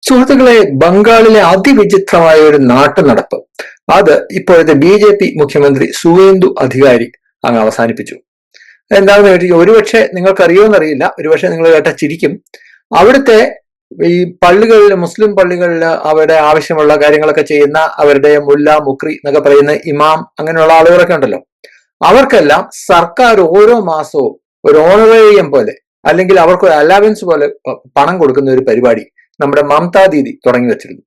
സുഹൃത്തുക്കളെ, ബംഗാളിലെ അതിവിചിത്രമായ ഒരു നാട്ടുനടപ്പ് അത് ഇപ്പോഴത്തെ BJP മുഖ്യമന്ത്രി സുവേന്ദു അധികാരി അങ്ങ് അവസാനിപ്പിച്ചു. എന്താണെന്ന് കേട്ടിരിക്കും. ഒരുപക്ഷെ നിങ്ങൾക്കറിയുമെന്നറിയില്ല, ഒരുപക്ഷെ നിങ്ങൾ കേട്ട ചിരിക്കും. അവിടുത്തെ ഈ പള്ളികളിൽ, മുസ്ലിം പള്ളികളിൽ അവരുടെ ആവശ്യമുള്ള കാര്യങ്ങളൊക്കെ ചെയ്യുന്ന അവരുടെ മുല്ല, മുക്രി എന്നൊക്കെ പറയുന്ന ഇമാം, അങ്ങനെയുള്ള ആളുകളൊക്കെ ഉണ്ടല്ലോ, അവർക്കെല്ലാം സർക്കാർ ഓരോ മാസവും ഒരു ഓണറേറിയം പോലെ അല്ലെങ്കിൽ അവർക്ക് ഒരു അലവൻസ് പോലെ പണം കൊടുക്കുന്ന ഒരു പരിപാടി നമ്മുടെ മമതാ ദീദി തുടങ്ങി വെച്ചിരുന്നു.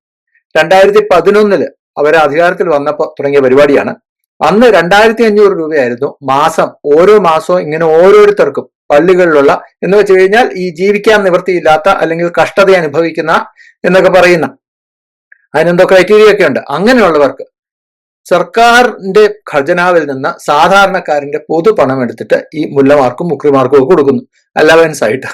2011 അവർ അധികാരത്തിൽ വന്നപ്പോൾ തുടങ്ങിയ പരിപാടിയാണ്. അന്ന് 2500 രൂപയായിരുന്നു മാസം. ഓരോ മാസവും ഇങ്ങനെ ഓരോരുത്തർക്കും പള്ളികളിലുള്ള, എന്ന് വെച്ച് കഴിഞ്ഞാൽ ഈ ജീവിക്കാൻ നിവൃത്തിയില്ലാത്ത അല്ലെങ്കിൽ കഷ്ടത അനുഭവിക്കുന്ന എന്നൊക്കെ പറയുന്ന, അതിനെന്തോ ക്രൈറ്റീരിയ ഒക്കെ ഉണ്ട്, അങ്ങനെയുള്ളവർക്ക് സർക്കാരിന്റെ ഖജനാവിൽ നിന്ന് സാധാരണക്കാരന്റെ പൊതുപണം എടുത്തിട്ട് ഈ മുല്ലമാർക്കും മുക്രിമാർക്കും ഒക്കെ കൊടുക്കുന്നു അലവൻസ് ആയിട്ട്.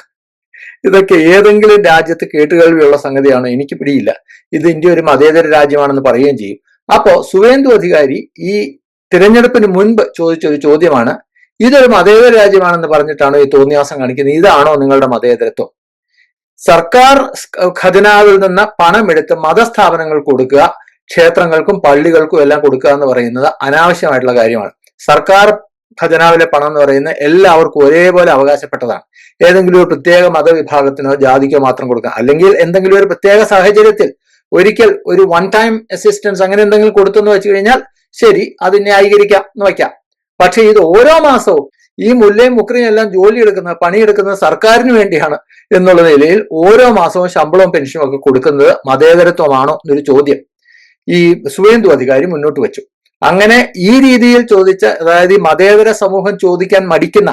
ഇതൊക്കെ ഏതെങ്കിലും രാജ്യത്ത് കേട്ടുകേൾവിയുള്ള സംഗതിയാണോ? എനിക്ക് പിടിയില്ല. ഇത് ഇന്ത്യ ഒരു മതേതര രാജ്യമാണെന്ന് പറയുകയും ചെയ്യും. അപ്പോ സുവേന്ദു അധികാരി ഈ തിരഞ്ഞെടുപ്പിന് മുൻപ് ചോദിച്ചൊരു ചോദ്യമാണ്, ഇതൊരു മതേതര രാജ്യമാണെന്ന് പറഞ്ഞിട്ടാണോ ഈ തോന്നിയാസം കാണിക്കുന്നത്? ഇതാണോ നിങ്ങളുടെ മതേതരത്വം? സർക്കാർ ഖജനാവിൽ നിന്ന് പണം എടുത്ത് മതസ്ഥാപനങ്ങൾ കൊടുക്കുക, ക്ഷേത്രങ്ങൾക്കും പള്ളികൾക്കും എല്ലാം കൊടുക്കുക എന്ന് പറയുന്നത് അനാവശ്യമായിട്ടുള്ള കാര്യമാണ്. സർക്കാർ ഖജനാവിലെ പണം എന്ന് പറയുന്നത് എല്ലാവർക്കും ഒരേപോലെ അവകാശപ്പെട്ടതാണ്. ഏതെങ്കിലും ഒരു പ്രത്യേക മതവിഭാഗത്തിനോ ജാതിക്കോ മാത്രം കൊടുക്കുക, അല്ലെങ്കിൽ എന്തെങ്കിലും ഒരു പ്രത്യേക സാഹചര്യത്തിൽ ഒരിക്കൽ ഒരു വൺ ടൈം അസിസ്റ്റൻസ് അങ്ങനെ എന്തെങ്കിലും കൊടുത്തെന്ന് വെച്ച് കഴിഞ്ഞാൽ ശരി, അത് ന്യായീകരിക്കാം എന്ന് വയ്ക്കാം. പക്ഷെ ഇത് ഓരോ മാസവും ഈ മുല്ലയും മുക്രിയും എല്ലാം ജോലിയെടുക്കുന്നത്, പണിയെടുക്കുന്നത് സർക്കാരിന് വേണ്ടിയാണ് എന്നുള്ള നിലയിൽ ഓരോ മാസവും ശമ്പളവും പെൻഷനും ഒക്കെ കൊടുക്കുന്നത് മതേതരത്വമാണോ എന്നൊരു ചോദ്യം ഈ സുവേന്ദു അധികാരി മുന്നോട്ട് വെച്ചു. അങ്ങനെ ഈ രീതിയിൽ ചോദിച്ച, അതായത് ഈ മതേതര സമൂഹം ചോദിക്കാൻ മടിക്കുന്ന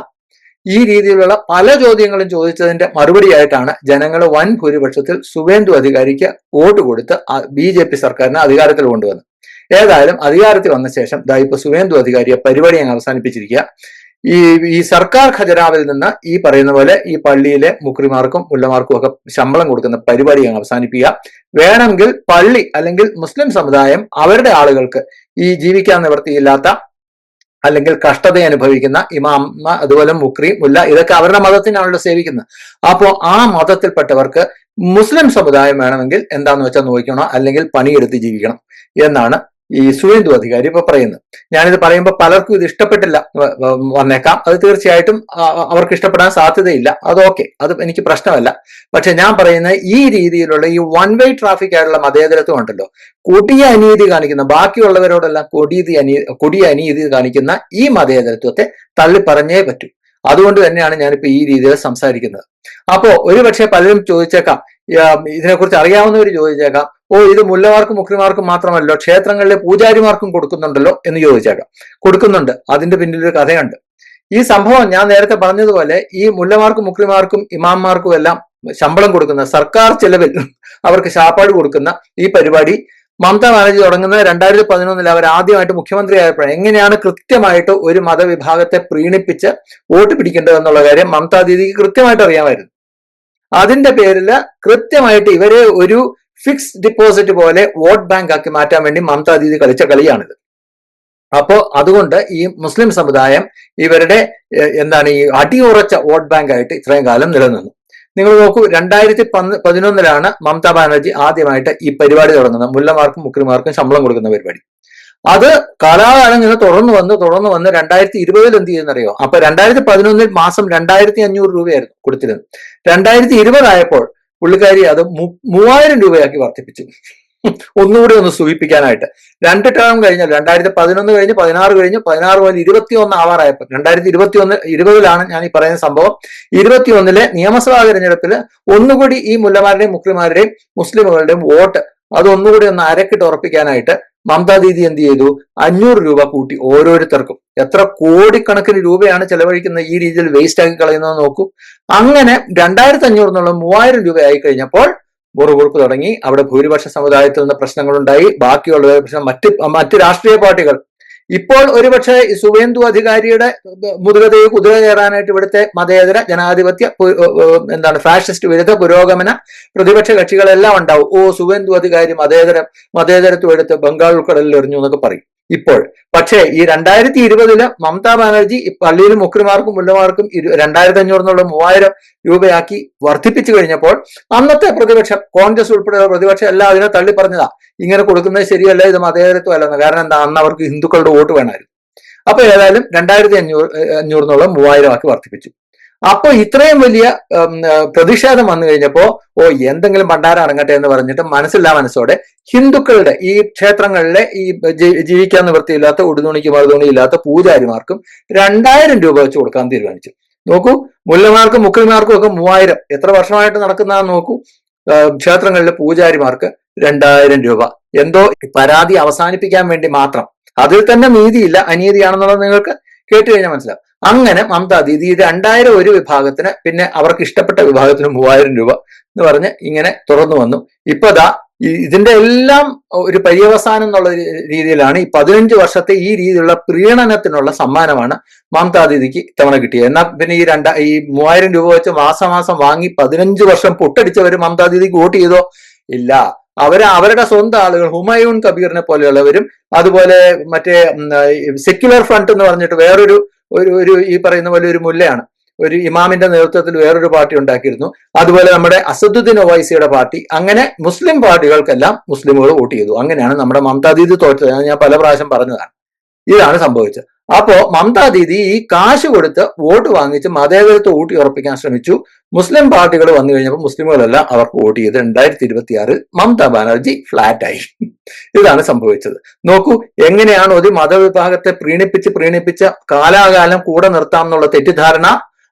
ഈ രീതിയിലുള്ള പല ചോദ്യങ്ങളും ചോദിച്ചതിന്റെ മറുപടിയായിട്ടാണ് ജനങ്ങൾ വൻ ഭൂരിപക്ഷത്തിൽ സുവേന്ദു അധികാരിക്ക് വോട്ട് കൊടുത്ത് BJP സർക്കാരിനെ അധികാരത്തിൽ കൊണ്ടുവന്നത്. ഏതായാലും അധികാരത്തിൽ വന്ന ശേഷം ഇപ്പൊ സുവേന്ദു അധികാരിയെ പരിപാടി അങ്ങ് അവസാനിപ്പിച്ചിരിക്കുക. ഈ സർക്കാർ ഖജനാവിൽ നിന്ന് ഈ പറയുന്ന പോലെ ഈ പള്ളിയിലെ മുക്രിമാർക്കും മുല്ലമാർക്കും ഒക്കെ ശമ്പളം കൊടുക്കുന്ന പരിപാടി അങ്ങ് അവസാനിപ്പിക്കുക. വേണമെങ്കിൽ പള്ളി അല്ലെങ്കിൽ മുസ്ലിം സമുദായം അവരുടെ ആളുകൾക്ക്, ഈ ജീവിക്കാൻ നിവൃത്തിയില്ലാത്ത അല്ലെങ്കിൽ കഷ്ടത അനുഭവിക്കുന്ന ഇമാം, അതുപോലെ മുക്രി, മുല്ല, ഇതൊക്കെ അവരുടെ മതത്തിനാണല്ലോ സേവിക്കുന്നത്. അപ്പോ ആ മതത്തിൽപ്പെട്ടവർക്ക് മുസ്ലിം സമുദായം വേണമെങ്കിൽ എന്താന്ന് വെച്ചാൽ നോക്കണം, അല്ലെങ്കിൽ പണിയെടുത്ത് ജീവിക്കണം എന്നാണ് ഈ സുവേന്ദു അധികാരി ഇപ്പൊ പറയുന്നത്. ഞാനിത് പറയുമ്പോൾ പലർക്കും ഇത് ഇഷ്ടപ്പെട്ടില്ല വന്നേക്കാം. അത് തീർച്ചയായിട്ടും അവർക്ക് ഇഷ്ടപ്പെടാൻ സാധ്യതയില്ല. അത് ഓക്കെ, അത് എനിക്ക് പ്രശ്നമല്ല. പക്ഷെ ഞാൻ പറയുന്ന ഈ രീതിയിലുള്ള ഈ വൺ വേ ട്രാഫിക് ആയിട്ടുള്ള മതേതരത്വം ഉണ്ടല്ലോ, കൊടിയ അനീതി കാണിക്കുന്ന, ബാക്കിയുള്ളവരോടെല്ലാം കൊടിയ അനീതി കാണിക്കുന്ന ഈ മതേതരത്വത്തെ തള്ളിപ്പറഞ്ഞേ പറ്റൂ. അതുകൊണ്ട് തന്നെയാണ് ഞാനിപ്പോ ഈ രീതിയിൽ സംസാരിക്കുന്നത്. അപ്പോ ഒരുപക്ഷെ പലരും ചോദിച്ചേക്കാം, ഇതിനെക്കുറിച്ച് അറിയാവുന്നവർ ചോദിച്ചേക്കാം, ഇത് മുല്ലമാർക്കും മുക്രിമാർക്കും മാത്രമല്ലോ, ക്ഷേത്രങ്ങളിലെ പൂജാരിമാർക്കും കൊടുക്കുന്നുണ്ടല്ലോ എന്ന് ചോദിച്ചേക്കാം. കൊടുക്കുന്നുണ്ട്, അതിന്റെ പിന്നിലൊരു കഥയുണ്ട്. ഈ സംഭവം ഞാൻ നേരത്തെ പറഞ്ഞതുപോലെ ഈ മുല്ലമാർക്കും മുക്രിമാർക്കും ഇമാംമാർക്കും എല്ലാം ശമ്പളം കൊടുക്കുന്ന, സർക്കാർ ചെലവിൽ അവർക്ക് ശാപ്പാട് കൊടുക്കുന്ന ഈ പരിപാടി മമതാ ബാനർജി തുടങ്ങുന്നത് 2011 അവർ ആദ്യമായിട്ട് മുഖ്യമന്ത്രി ആയപ്പോഴാണ്. എങ്ങനെയാണ് കൃത്യമായിട്ട് ഒരു മതവിഭാഗത്തെ പ്രീണിപ്പിച്ച് വോട്ട് പിടിക്കേണ്ടതെന്നുള്ള കാര്യം മമതാ ദീദിക്ക് കൃത്യമായിട്ട് അറിയാമായിരുന്നു. അതിന്റെ പേരിൽ കൃത്യമായിട്ട് ഇവരെ ഒരു ഫിക്സ്ഡ് ഡിപ്പോസിറ്റ് പോലെ വോട്ട് ബാങ്ക് ആക്കി മാറ്റാൻ വേണ്ടി മമതാ ദീദി കളിച്ച കളിയാണിത്. അപ്പോ അതുകൊണ്ട് ഈ മുസ്ലിം സമുദായം ഇവരുടെ ഈ അടിയുറച്ച വോട്ട് ബാങ്ക് ആയിട്ട് ഇത്രയും കാലം നിലനിന്നു. നിങ്ങൾ നോക്കൂ, 2011 മമതാ ബാനർജി ആദ്യമായിട്ട് ഈ പരിപാടി തുടങ്ങുന്നത്, മുല്ലമാർക്കും മുക്രിമാർക്കും ശമ്പളം കൊടുക്കുന്ന പരിപാടി. അത് കാലാകാലം ഇങ്ങനെ തുടർന്ന് വന്ന് 2020 എന്ത് ചെയ്യുന്നറിയോ? അപ്പൊ 2011 മാസം 2500 രൂപയായിരുന്നു കൊടുത്തിരുന്നത്. 2020 ആയപ്പോൾ പുള്ളിക്കാരി അത് 3000 രൂപയാക്കി വർദ്ധിപ്പിച്ചു, ഒന്നുകൂടി ഒന്ന് സൂചിപ്പിക്കാനായിട്ട്. 2 ടേം കഴിഞ്ഞാൽ 2011 കഴിഞ്ഞ് 16 കഴിഞ്ഞ് 16 മുതൽ 21 ആവാറായപ്പോൾ 2020 ഞാൻ ഈ പറയുന്ന സംഭവം. 21 നിയമസഭാ തെരഞ്ഞെടുപ്പിൽ ഒന്നുകൂടി ഈ മുല്ലമാരുടെയും മുക്രിമാരുടെയും മുസ്ലിമുകളുടെയും വോട്ട് അത് ഒന്നുകൂടി ഒന്ന് അരക്കിട്ട് ഉറപ്പിക്കാനായിട്ട് മമതാ ദീദി എന്ത് ചെയ്തു? 500 രൂപ കൂട്ടി ഓരോരുത്തർക്കും. എത്ര കോടിക്കണക്കിന് രൂപയാണ് ചെലവഴിക്കുന്നത് ഈ രീതിയിൽ വേസ്റ്റ് ആക്കി കളയുന്നത് നോക്കൂ. അങ്ങനെ 2500 എന്നുള്ള 3000 രൂപ ആയി കഴിഞ്ഞപ്പോൾ മുറുകുറുപ്പ് തുടങ്ങി. അവിടെ ഭൂരിപക്ഷ സമുദായത്തിൽ നിന്ന് പ്രശ്നങ്ങളുണ്ടായി. ബാക്കിയുള്ള പ്രശ്നം മറ്റ് രാഷ്ട്രീയ പാർട്ടികൾ ഇപ്പോൾ ഒരുപക്ഷെ സുവേന്ദു അധികാരിയുടെ മുതുകതയെ കുതിര കയറാനായിട്ട് ഇവിടുത്തെ മതേതര ജനാധിപത്യ ഫാഷിസ്റ്റ് വിരുദ്ധ പുരോഗമന പ്രതിപക്ഷ കക്ഷികളെല്ലാം ഉണ്ടാവും. സുവേന്ദു അധികാരി മതേതരത്വം എടുത്ത് ബംഗാൾ ഉൾക്കടലിൽ എറിഞ്ഞു എന്നൊക്കെ പറയും. ഇപ്പോൾ. പക്ഷേ ഈ 2020 മമതാ ബാനർജി പള്ളിയിലും മുക്രിമാർക്കും മുല്ലമാർക്കും 2500 എന്നുള്ള 3000 രൂപയാക്കി വർദ്ധിപ്പിച്ചു കഴിഞ്ഞപ്പോൾ അന്നത്തെ പ്രതിപക്ഷം, കോൺഗ്രസ് ഉൾപ്പെടെയുള്ള പ്രതിപക്ഷം എല്ലാം അതിനെ തള്ളി പറഞ്ഞതാ, ഇങ്ങനെ കൊടുക്കുന്നത് ശരിയല്ല, ഇത് മതേതരത്വം അല്ലെന്ന്. കാരണം എന്താ, അന്ന് അവർക്ക് ഹിന്ദുക്കളുടെ വോട്ട് വേണമായിരുന്നു. അപ്പൊ ഏതായാലും 2500 എന്നുള്ള 3000 ആക്കി വർദ്ധിപ്പിച്ചു. അപ്പൊ ഇത്രയും വലിയ പ്രതിഷേധം വന്നു കഴിഞ്ഞപ്പോ എന്തെങ്കിലും ഭണ്ഡാരം അടങ്ങട്ടെ എന്ന് പറഞ്ഞിട്ട് മനസ്സില്ലാ മനസ്സോടെ ഹിന്ദുക്കളുടെ ഈ ക്ഷേത്രങ്ങളിലെ ഈ ജീവിക്കാൻ നിവൃത്തിയില്ലാത്ത ഉടുതുണിക്ക് മറുതുണിയില്ലാത്ത പൂജാരിമാർക്കും 2000 രൂപ വെച്ച് കൊടുക്കാൻ തീരുമാനിച്ചു. നോക്കൂ, മുല്ലമാർക്കും മുക്കിൽമാർക്കും ഒക്കെ 3000, എത്ര വർഷമായിട്ട് നടക്കുന്നതാന്ന് നോക്കൂ. ക്ഷേത്രങ്ങളിലെ പൂജാരിമാർക്ക് 2000 രൂപ. എന്തോ പരാതി അവസാനിപ്പിക്കാൻ വേണ്ടി മാത്രം. അതിൽ തന്നെ നീതിയില്ല, അനീതിയാണെന്നുള്ളത് നിങ്ങൾക്ക് കേട്ട് കഴിഞ്ഞാൽ മനസ്സിലാവും. അങ്ങനെ മമതാ ദീദി 2000 ഒരു വിഭാഗത്തിന്, പിന്നെ അവർക്ക് ഇഷ്ടപ്പെട്ട വിഭാഗത്തിന് 3000 രൂപ എന്ന് പറഞ്ഞ് ഇങ്ങനെ തുറന്നു വന്നു. ഇപ്പൊ ദാ ഇതിന്റെ എല്ലാം ഒരു പര്യവസാനം എന്നുള്ള രീതിയിലാണ് ഈ 15 വർഷത്തെ ഈ രീതിയിലുള്ള പ്രീണനത്തിനുള്ള സമ്മാനമാണ് മമതാ ദീദിക്ക് ഇത്തവണ കിട്ടിയത്. എന്നാൽ പിന്നെ ഈ 3000 രൂപ വെച്ച് മാസം വാങ്ങി 15 വർഷം പൊട്ടടിച്ചവർ മമതാ ദീദിക്ക് വോട്ട് ചെയ്തോ? ഇല്ല. അവരുടെ സ്വന്തം ആളുകൾ, ഹുമായൂൺ കബീറിനെ പോലെയുള്ളവരും, അതുപോലെ മറ്റേ സെക്യുലർ ഫ്രണ്ട് എന്ന് പറഞ്ഞിട്ട് വേറൊരു ഈ പറയുന്ന പോലെ ഒരു മുല്ലയാണ്, ഒരു ഇമാമിന്റെ നേതൃത്വത്തിൽ വേറൊരു പാർട്ടി ഉണ്ടാക്കിയിരുന്നു. അതുപോലെ നമ്മുടെ അസദുദ്ദീൻ ഒവൈസിയുടെ പാർട്ടി, അങ്ങനെ മുസ്ലിം പാർട്ടികൾക്കെല്ലാം മുസ്ലിമുകൾ വോട്ട് ചെയ്തു. അങ്ങനെയാണ് നമ്മുടെ മമതാ ദീദി തോറ്റത്. ഞാൻ പല പ്രാവശ്യം പറഞ്ഞതാണ്. ഇതാണ് സംഭവിച്ചത്. അപ്പോ മമതാ ദീദി ഈ കാശ് കൊടുത്ത് വോട്ട് വാങ്ങിച്ച് മതേതരത്വം ഊട്ടി ഉറപ്പിക്കാൻ ശ്രമിച്ചു. മുസ്ലിം പാർട്ടികൾ വന്നു കഴിഞ്ഞപ്പോൾ മുസ്ലിമുകളെല്ലാം അവർക്ക് വോട്ട് ചെയ്ത് 2026 മമതാ ബാനർജി ഫ്ലാറ്റായി. ഇതാണ് സംഭവിച്ചത്. നോക്കൂ, എങ്ങനെയാണ് ഒരു മതവിഭാഗത്തെ പ്രീണിപ്പിച്ച് കാലാകാലം കൂടെ നിർത്താം എന്നുള്ള തെറ്റിദ്ധാരണ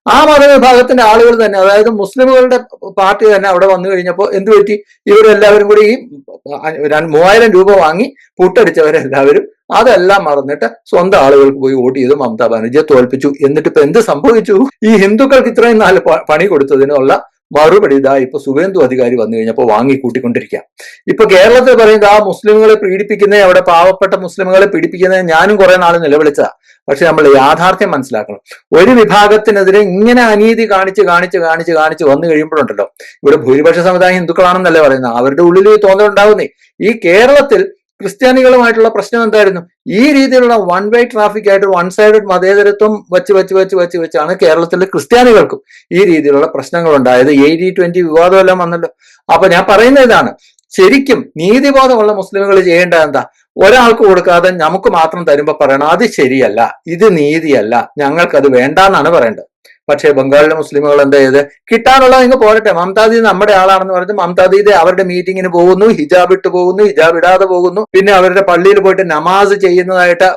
ആ മതവിഭാഗത്തിന്റെ ആളുകൾ തന്നെ, അതായത് മുസ്ലിമുകളുടെ പാർട്ടി തന്നെ അവിടെ വന്നു കഴിഞ്ഞപ്പോൾ എന്ത് പറ്റി? ഇവരെല്ലാവരും കൂടി ഈ 3000 രൂപ വാങ്ങി പുട്ടടിച്ചവരെല്ലാവരും അതെല്ലാം മറന്നിട്ട് സ്വന്തം ആളുകൾക്ക് പോയി വോട്ട് ചെയ്ത് മമതാ ബാനർജിയെ തോൽപ്പിച്ചു. എന്നിട്ട് ഇപ്പൊ എന്ത് സംഭവിച്ചു? ഈ ഹിന്ദുക്കൾക്ക് ഇത്രയും നാല് പണി കൊടുത്തതിനുള്ള മറുപടി ഇതാ ഇപ്പൊ സുവേന്ദു അധികാരി വന്നു കഴിഞ്ഞപ്പോൾ വാങ്ങി കൂട്ടിക്കൊണ്ടിരിക്കുക. ഇപ്പൊ കേരളത്തിൽ പറയുന്നത് ആ മുസ്ലിമുകളെ പീഡിപ്പിക്കുന്നേ, അവിടെ പാവപ്പെട്ട മുസ്ലിമുകളെ പീഡിപ്പിക്കുന്നേ ഞാനും കുറെ നാൾ നിലവിളിച്ചതാ. പക്ഷെ നമ്മൾ യാഥാർത്ഥ്യം മനസ്സിലാക്കണം. ഒരു വിഭാഗത്തിനെതിരെ ഇങ്ങനെ അനീതി കാണിച്ച് വന്നു കഴിയുമ്പോഴുണ്ടല്ലോ, ഇവിടെ ഭൂരിപക്ഷ സമുദായം ഹിന്ദുക്കളാണെന്നല്ലേ പറയുന്നത്, അവരുടെ ഉള്ളിൽ തോന്നലുണ്ടാവുന്നേ. ഈ കേരളത്തിൽ ക്രിസ്ത്യാനികളുമായിട്ടുള്ള പ്രശ്നം എന്തായിരുന്നു? ഈ രീതിയിലുള്ള വൺ വേ ട്രാഫിക് ആയിട്ട് വൺ സൈഡഡ് മതേതരത്വം വെച്ചാണ് കേരളത്തിലെ ക്രിസ്ത്യാനികൾക്കും ഈ രീതിയിലുള്ള പ്രശ്നങ്ങൾ ഉണ്ടായത്. 80-20 വിവാദമെല്ലാം വന്നല്ലോ. അപ്പൊ ഞാൻ പറയുന്ന ഇതാണ്, ശരിക്കും നീതിബോധമുള്ള മുസ്ലിമുകൾ ചെയ്യേണ്ടത് എന്താ? ഒരാൾക്ക് കൊടുക്കാതെ നമുക്ക് മാത്രം തരുമ്പോ പറയണം അത് ശരിയല്ല, ഇത് നീതിയല്ല, ഞങ്ങൾക്കത് വേണ്ടാന്നാണ് പറയേണ്ടത്. പക്ഷേ ബംഗാളിലെ മുസ്ലിമുകൾ എന്താ ചെയ്ത്, കിട്ടാനുള്ളത് ഇങ്ങ് പോരട്ടെ, മമതാ ദീദി നമ്മുടെ ആളാണെന്ന് പറഞ്ഞ് മമതാ ദീദി അവരുടെ മീറ്റിങ്ങിന് പോകുന്നു, ഹിജാബ് ഇട്ട് പോകുന്നു, ഹിജാബ് ഇടാതെ പോകുന്നു, പിന്നെ അവരുടെ പള്ളിയിൽ പോയിട്ട് നമാസ് ചെയ്യുന്നതായിട്ട്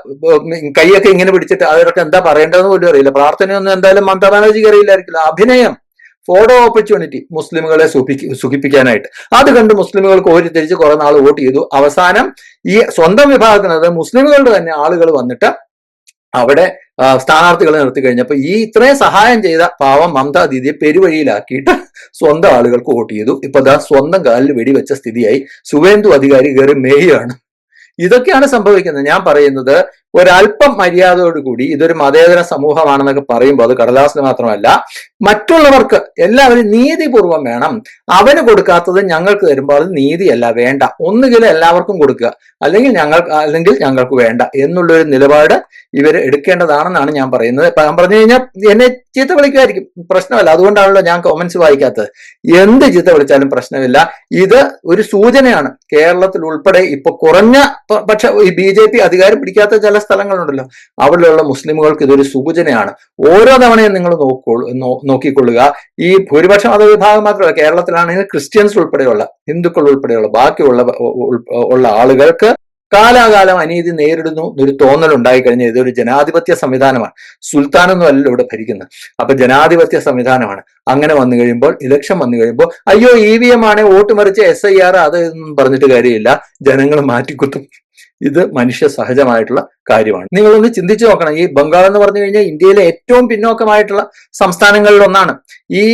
കൈയൊക്കെ ഇങ്ങനെ പിടിച്ചിട്ട് അവരൊക്കെ എന്താ പറയേണ്ടതെന്ന് പോലും അറിയില്ല. പ്രാർത്ഥനയൊന്നും എന്തായാലും മമതാ ബാനർജിക്ക് അറിയില്ലായിരിക്കില്ല. അഭിനയം, ഫോട്ടോ ഓപ്പർച്യൂണിറ്റി മുസ്ലിമുകളെ സുഖിപ്പിക്കാനായിട്ട്. അത് കണ്ട് മുസ്ലിമുകൾക്ക് ഓരിത്തിരിച്ച് കുറെ നാൾ വോട്ട് ചെയ്തു. അവസാനം ഈ സ്വന്തം വിഭാഗത്തിനത് മുസ്ലിമുകളുടെ തന്നെ ആളുകൾ വന്നിട്ട് അവിടെ സ്ഥാനാർത്ഥികളെ നിർത്തി കഴിഞ്ഞപ്പോൾ ഈ ഇത്രയും സഹായം ചെയ്ത പാവം മമതാ ദീദിയെ പെരുവഴിയിലാക്കിയിട്ട് സ്വന്തം ആളുകൾക്ക് വോട്ട് ചെയ്തു. ഇപ്പൊ ദാ സ്വന്തം കാലിൽ വെടിവെച്ച സ്ഥിതിയായി. സുവേന്ദു അധികാരി കയറി മേയാണ്. ഇതൊക്കെയാണ് സംഭവിക്കുന്നത്. ഞാൻ പറയുന്നത് ഒരല്പം മര്യാദയോടുകൂടി ഇതൊരു മതേതര സമൂഹമാണെന്നൊക്കെ പറയുമ്പോൾ അത് കടലാസിന് മാത്രമല്ല, മറ്റുള്ളവർക്ക് എല്ലാവരും നീതിപൂർവം വേണം. അവന് കൊടുക്കാത്തത് ഞങ്ങൾക്ക് തരുമ്പോൾ അത് നീതിയല്ല, വേണ്ട. ഒന്നുകിൽ എല്ലാവർക്കും കൊടുക്കുക, അല്ലെങ്കിൽ ഞങ്ങൾക്ക് വേണ്ട എന്നുള്ളൊരു നിലപാട് ഇവർ എടുക്കേണ്ടതാണെന്നാണ് ഞാൻ പറയുന്നത്. ഞാൻ പറഞ്ഞു കഴിഞ്ഞാൽ എന്നെ ചീത്ത വിളിക്കുമായിരിക്കും, പ്രശ്നമല്ല. അതുകൊണ്ടാണല്ലോ ഞാൻ കമന്റ്സ് വായിക്കാത്തത്. എന്ത് ചീത്ത വിളിച്ചാലും പ്രശ്നമില്ല. ഇത് ഒരു സൂചനയാണ്. കേരളത്തിൽ ഉൾപ്പെടെ ഇപ്പൊ കുറഞ്ഞ പക്ഷെ ഈ BJP അധികാരം പിടിക്കാത്ത ചില സ്ഥലങ്ങളുണ്ടല്ലോ, അവിടെയുള്ള മുസ്ലിമുകൾക്ക് ഇതൊരു സൂചനയാണ്. ഓരോ തവണയും നിങ്ങൾ നോക്കിക്കൊള്ളുക. ഈ ഭൂരിപക്ഷം മതവിഭാഗം മാത്രമല്ല, കേരളത്തിലാണെങ്കിൽ ക്രിസ്ത്യൻസ് ഉൾപ്പെടെയുള്ള, ഹിന്ദുക്കൾ ഉൾപ്പെടെയുള്ള ബാക്കിയുള്ള ആളുകൾക്ക് കാലാകാലം അനീതി നേരിടുന്നു എന്നൊരു തോന്നൽ ഉണ്ടായി കഴിഞ്ഞാൽ ഇതൊരു ജനാധിപത്യ സംവിധാനമാണ്. സുൽത്താനൊന്നും അല്ലല്ലോ ഇവിടെ ഭരിക്കുന്നത്. അപ്പൊ ജനാധിപത്യ സംവിധാനമാണ്. അങ്ങനെ വന്നു കഴിയുമ്പോൾ, ഇലക്ഷൻ വന്നു കഴിയുമ്പോൾ അയ്യോ EVM ആണ്, വോട്ട് മറിച്ച് SIR അത് പറഞ്ഞിട്ട് കാര്യമില്ല, ജനങ്ങൾ മാറ്റിക്കുത്തും. ഇത് മനുഷ്യ സഹജമായിട്ടുള്ള കാര്യമാണ്. നിങ്ങളൊന്ന് ചിന്തിച്ചു നോക്കണം. ഈ ബംഗാൾ എന്ന് പറഞ്ഞു കഴിഞ്ഞാൽ ഇന്ത്യയിലെ ഏറ്റവും പിന്നോക്കമായിട്ടുള്ള സംസ്ഥാനങ്ങളിൽ ഒന്നാണ്. ഈ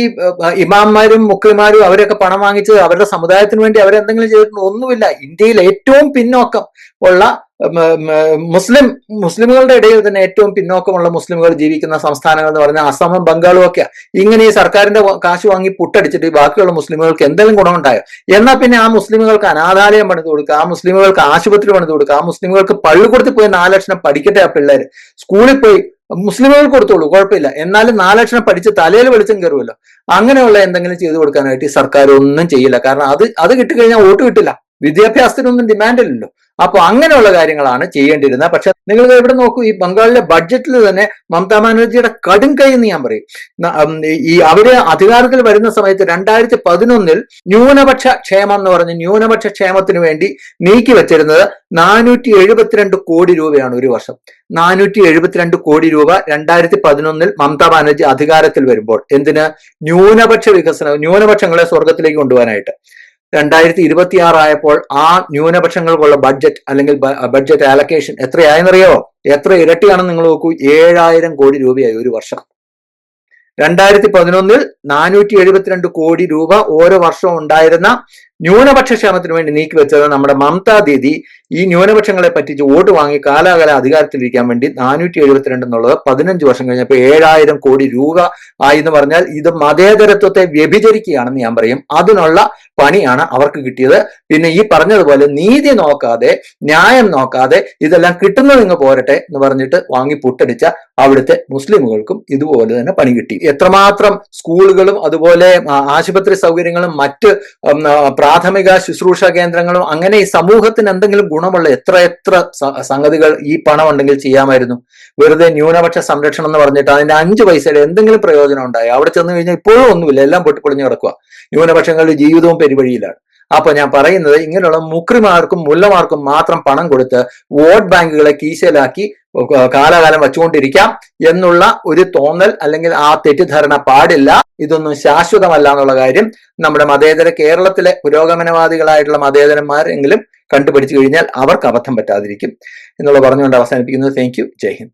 ഇമാംമാരും മുക്രിമാരും അവരൊക്കെ പണം വാങ്ങിച്ച് അവരുടെ സമുദായത്തിന് വേണ്ടി അവരെന്തെങ്കിലും ചെയ്തിട്ടുണ്ടോ? ഒന്നുമില്ല. ഇന്ത്യയിൽ ഏറ്റവും പിന്നോക്കം ഉള്ള മുസ്ലിമുകളുടെ ഇടയിൽ തന്നെ ഏറ്റവും പിന്നോക്കമുള്ള മുസ്ലിമുകൾ ജീവിക്കുന്ന സംസ്ഥാനങ്ങൾ എന്ന് പറഞ്ഞാൽ അസമും ബംഗാളും ഒക്കെ. ഇങ്ങനെ ഈ സർക്കാരിന്റെ കാശ് വാങ്ങി പുട്ടടിച്ചിട്ട് ഈ ബാക്കിയുള്ള മുസ്ലിമുകൾക്ക് എന്തെങ്കിലും ഗുണമുണ്ടായോ? എന്നാൽ പിന്നെ ആ മുസ്ലിമുകൾക്ക് അനാഥാലയം പണിത് കൊടുക്കുക, ആ മുസ്ലിമുകൾക്ക് ആശുപത്രി പണിത് കൊടുക്കുക, ആ മുസ്ലിമുകൾക്ക് പള്ളിക്കൂടത്തിൽ പോയി 4 ലക്ഷം പഠിക്കട്ടെ ആ പിള്ളേര്. സ്കൂളിൽ പോയി മുസ്ലിമുകൾക്ക് കൊടുത്തോളൂ, കുഴപ്പമില്ല. എന്നാലും 4 ലക്ഷം പഠിച്ച് തലയിൽ വെളിച്ചം കയറുമല്ലോ. അങ്ങനെയുള്ള എന്തെങ്കിലും ചെയ്തു കൊടുക്കാനായിട്ട് ഈ സർക്കാർ ഒന്നും ചെയ്യില്ല. കാരണം അത് കിട്ടിക്കഴിഞ്ഞാൽ വോട്ട് കിട്ടില്ല. വിദ്യാഭ്യാസത്തിനൊന്നും ഡിമാൻഡില്ലല്ലോ. അപ്പൊ അങ്ങനെയുള്ള കാര്യങ്ങളാണ് ചെയ്യേണ്ടിയിരുന്നത്. പക്ഷെ നിങ്ങൾ എവിടെ നോക്കൂ, ഈ ബംഗാളിലെ ബഡ്ജറ്റിൽ തന്നെ മമതാ ബാനർജിയുടെ കടും കൈ എന്ന് ഞാൻ പറയും. ഈ അവര് അധികാരത്തിൽ വരുന്ന സമയത്ത് 2011 ന്യൂനപക്ഷ ക്ഷേമം എന്ന് പറഞ്ഞ് ന്യൂനപക്ഷ ക്ഷേമത്തിന് വേണ്ടി നീക്കി വെച്ചിരുന്നത് 472 കോടി രൂപയാണ് ഒരു വർഷം. 472 കോടി രൂപ 2011 മമതാ ബാനർജി അധികാരത്തിൽ വരുമ്പോൾ. എന്തിന്? ന്യൂനപക്ഷ വികസനം, ന്യൂനപക്ഷങ്ങളെ സ്വർഗത്തിലേക്ക് കൊണ്ടുപോകാനായിട്ട്. 2026 ആയപ്പോൾ ആ ന്യൂനപക്ഷങ്ങൾക്കുള്ള ബഡ്ജറ്റ് അല്ലെങ്കിൽ ബഡ്ജറ്റ് അലക്കേഷൻ എത്രയായെന്നറിയാവോ? എത്ര ഇരട്ടിയാണെന്ന് നിങ്ങൾ നോക്കൂ. 7000 കോടി രൂപയായി ഒരു വർഷം. 2011 472 കോടി രൂപ ഓരോ വർഷവും ഉണ്ടായിരുന്ന ന്യൂനപക്ഷ ക്ഷേമത്തിന് വേണ്ടി നീക്കി വെച്ചത് നമ്മുടെ മമതാ ദീദി ഈ ന്യൂനപക്ഷങ്ങളെ പറ്റിച്ച് വോട്ട് വാങ്ങി കാലാകാലം അധികാരത്തിലിരിക്കാൻ വേണ്ടി 472 എന്നുള്ളത് 15 വർഷം കഴിഞ്ഞപ്പോൾ 7000 കോടി രൂപ ആയി എന്ന് പറഞ്ഞാൽ ഇത് മതേതരത്വത്തെ വ്യഭിചരിക്കുകയാണെന്ന് ഞാൻ പറയും. അതിനുള്ള പണിയാണ് അവർക്ക് കിട്ടിയത്. പിന്നെ ഈ പറഞ്ഞതുപോലെ നീതി നോക്കാതെ, ന്യായം നോക്കാതെ ഇതെല്ലാം കിട്ടുന്നത് ഇങ്ങ് പോരട്ടെ എന്ന് പറഞ്ഞിട്ട് വാങ്ങി പുട്ടടിച്ച അവിടുത്തെ മുസ്ലിമുകൾക്കും ഇതുപോലെ തന്നെ പണി കിട്ടി. എത്രമാത്രം സ്കൂളുകളും അതുപോലെ ആശുപത്രി സൗകര്യങ്ങളും മറ്റ് പ്രാഥമിക ശുശ്രൂഷ കേന്ദ്രങ്ങളും അങ്ങനെ ഈ സമൂഹത്തിന് എന്തെങ്കിലും ഗുണമുള്ള എത്ര സംഗതികൾ ഈ പണം ഉണ്ടെങ്കിൽ ചെയ്യാമായിരുന്നു. വെറുതെ ന്യൂനപക്ഷ സംരക്ഷണം എന്ന് പറഞ്ഞിട്ട് അതിന്റെ 5 പൈസയുടെ എന്തെങ്കിലും പ്രയോജനം ഉണ്ടായി? അവിടെ ചെന്ന് കഴിഞ്ഞാൽ ഇപ്പോഴും ഒന്നുമില്ല, എല്ലാം പൊട്ടിപ്പൊളിഞ്ഞു കിടക്കുക. ന്യൂനപക്ഷങ്ങളുടെ ജീവിതവും പെരുവഴിയിലാണ്. അപ്പൊ ഞാൻ പറയുന്നത്, ഇങ്ങനെയുള്ള മുക്രിമാർക്കും മുല്ലമാർക്കും മാത്രം പണം കൊടുത്ത് വോട്ട് ബാങ്കുകളെ കീശയിലാക്കി കാലാകാലം വച്ചുകൊണ്ടിരിക്കാം എന്നുള്ള ഒരു തോന്നൽ അല്ലെങ്കിൽ ആ തെറ്റിദ്ധാരണ പാടില്ല. ഇതൊന്നും ശാശ്വതമല്ല എന്നുള്ള കാര്യം നമ്മുടെ മതേതര കേരളത്തിലെ പുരോഗമനവാദികളായിട്ടുള്ള മതേതരന്മാരെങ്കിലും കണ്ടുപിടിച്ചു കഴിഞ്ഞാൽ അവർക്ക് അബദ്ധം പറ്റാതിരിക്കും എന്നുള്ള പറഞ്ഞുകൊണ്ട് അവസാനിപ്പിക്കുന്നത്. Thank you. ജയ് ഹിന്ദ്.